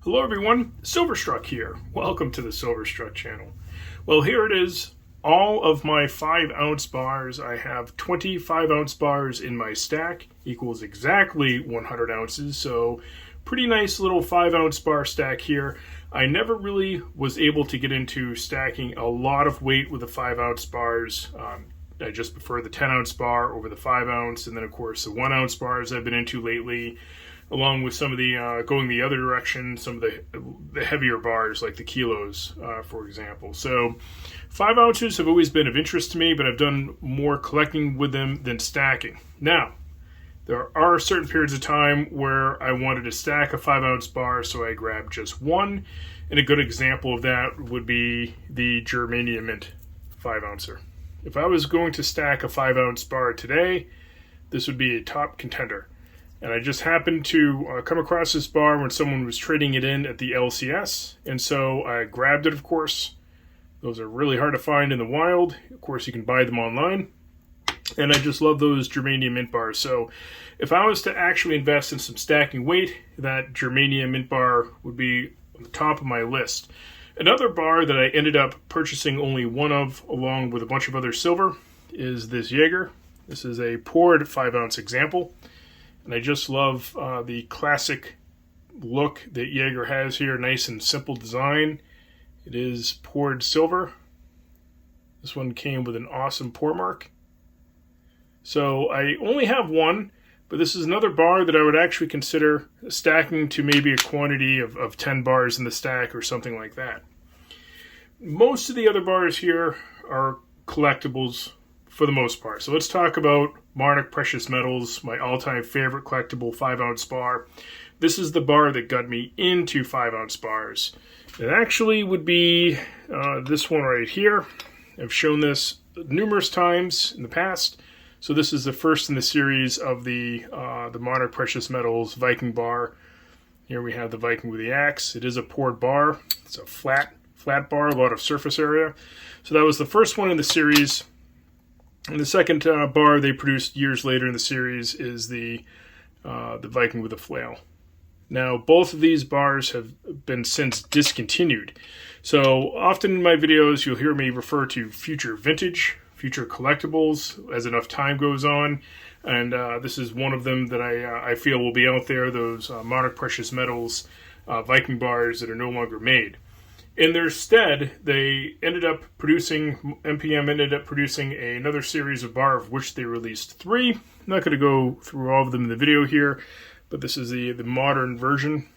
Hello everyone, Silverstruck here. Welcome to the Silverstruck channel. Well, here it is, all of my 5-ounce bars. I have 25-ounce bars in my stack, equals exactly 100 ounces, so pretty nice little 5-ounce bar stack here. I never really was able to get into stacking a lot of weight with the 5-ounce bars. I just prefer the 10-ounce bar over the 5-ounce, and then of course the 1-ounce bars I've been into lately, along with some of the going the other direction, some of the heavier bars like the kilos, for example. So 5 ounces have always been of interest to me, but I've done more collecting with them than stacking. Now, there are certain periods of time where I wanted to stack a 5-ounce bar, so I grabbed just one, and a good example of that would be the Germanium Mint 5-ouncer. If I was going to stack a 5-ounce bar today, this would be a top contender. And I just happened to come across this bar when someone was trading it in at the LCS. And so I grabbed it, of course. Those are really hard to find in the wild. Of course, you can buy them online. And I just love those Germanium Mint bars. So if I was to actually invest in some stacking weight, that Germanium Mint bar would be on the top of my list. Another bar that I ended up purchasing only one of, along with a bunch of other silver, is this Jaeger. This is a poured 5-ounce example. And I just love the classic look that Jaeger has here. Nice and simple design. It is poured silver. This one came with an awesome pour mark. So I only have one, but this is another bar that I would actually consider stacking to maybe a quantity of 10 bars in the stack or something like that. Most of the other bars here are collectibles for the most part. So let's talk about Monarch Precious Metals, my all-time favorite collectible 5-ounce bar. This is the bar that got me into 5-ounce bars. It actually would be this one right here. I've shown this numerous times in the past. So this is the first in the series of the Monarch Precious Metals Viking bar. Here we have the Viking with the axe. It is a poured bar. It's a flat bar, a lot of surface area. So that was the first one in the series. And the second bar they produced years later in the series is the Viking with a flail. Now, both of these bars have been since discontinued. So often in my videos, you'll hear me refer to future vintage, future collectibles as enough time goes on. And this is one of them that I feel will be out there, those Monarch Precious Metals Viking bars that are no longer made. In their stead, MPM ended up producing another series of bar, of which they released 3. I'm not going to go through all of them in the video here, but this is the modern version.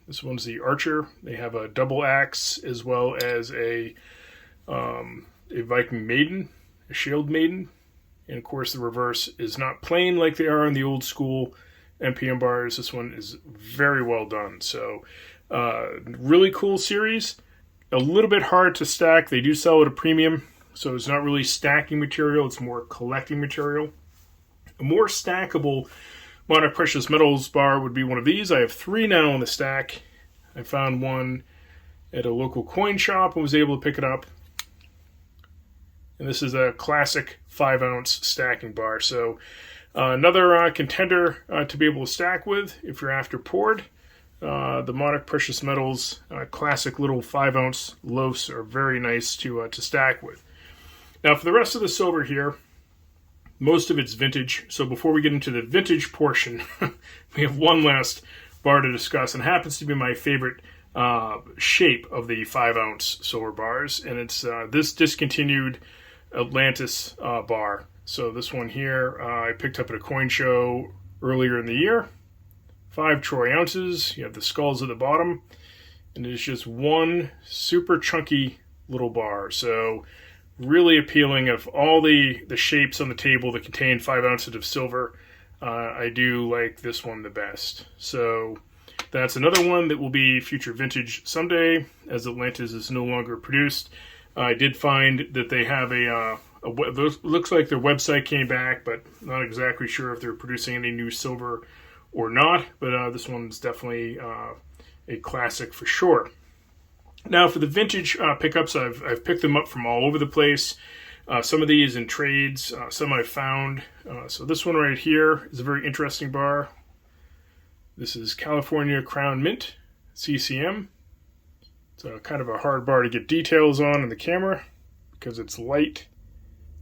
This one's the Archer. They have a double axe as well as a Viking Maiden, a Shield Maiden. And of course the reverse is not plain like they are in the old school MPM bars. This one is very well done. So really cool series. A little bit hard to stack. They do sell at a premium, so it's not really stacking material, it's more collecting material. A more stackable Monarch Precious Metals bar would be one of these. I have 3 now in the stack. I found one at a local coin shop and was able to pick it up. And this is a classic 5-ounce stacking bar. So another contender to be able to stack with if you're after poured. The Monarch Precious Metals classic little 5-ounce loaves are very nice to stack with. Now for the rest of the silver here, most of it's vintage. So before we get into the vintage portion, we have one last bar to discuss, and it happens to be my favorite shape of the 5-ounce silver bars, and it's this discontinued Atlantis bar. So this one here I picked up at a coin show earlier in the year. 5 troy ounces. You have the skulls at the bottom, and it's just one super chunky little bar. So really appealing. Of all the shapes on the table that contain 5 ounces of silver, I do like this one the best. So that's another one that will be future vintage someday, as Atlantis is no longer produced. I did find that they have looks like their website came back, but not exactly sure if they're producing any new silver or not, but this one's definitely a classic for sure. Now for the vintage pickups, I've picked them up from all over the place. Some of these in trades, some I've found. So this one right here is a very interesting bar. This is California Crown Mint. CCM. It's kind of a hard bar to get details on in the camera because it's light.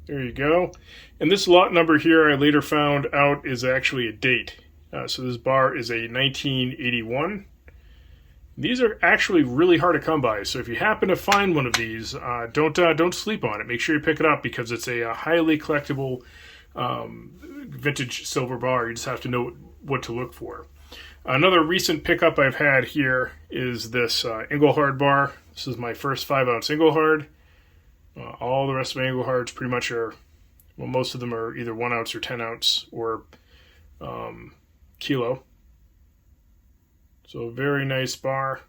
There you go. And this lot number here I later found out is actually a date. So this bar is a 1981. These are actually really hard to come by. So if you happen to find one of these, don't sleep on it. Make sure you pick it up because it's a highly collectible vintage silver bar. You just have to know what to look for. Another recent pickup I've had here is this Engelhard bar. This is my first 5-ounce Engelhard. All the rest of my Engelhards pretty much are, well, most of them are either 1 ounce or 10 ounce or kilo. So a very nice bar.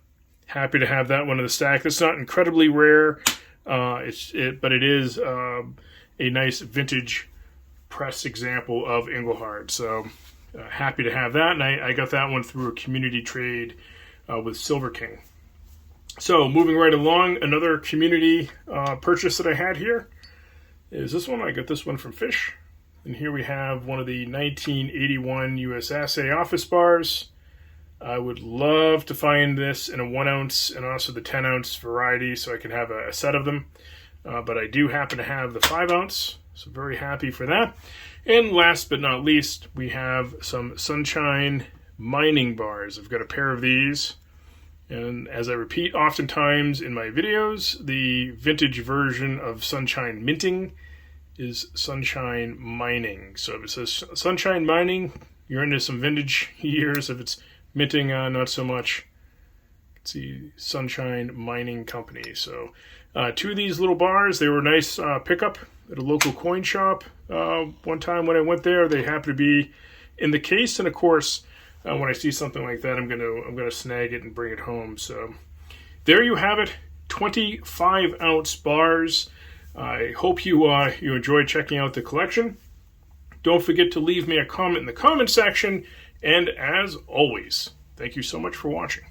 Happy to have that one in the stack. It's not incredibly rare, but it is a nice vintage press example of Engelhard. So happy to have that, and I got that one through a community trade with Silver King. So moving right along, another community purchase that I had here is this one. I got this one from Fish, and here we have one of the 1981 USSA office bars. I would love to find this in a 1 ounce and also the 10 ounce variety so I can have a set of them, but I do happen to have the 5 ounce, so very happy for that. And last but not least, we have some Sunshine mining bars. I've got a pair of these. And as I repeat oftentimes in my videos, the vintage version of Sunshine minting is Sunshine mining. So if it says Sunshine mining, you're into some vintage years. If it's minting, not so much. You can see Sunshine Mining Company. So 2 of these little bars, they were a nice pickup at a local coin shop. One time when I went there, they happened to be in the case, and of course, when I see something like that, I'm gonna snag it and bring it home. So there you have it, 25-ounce bars. I hope you enjoyed checking out the collection. Don't forget to leave me a comment in the comment section, and as always, thank you so much for watching.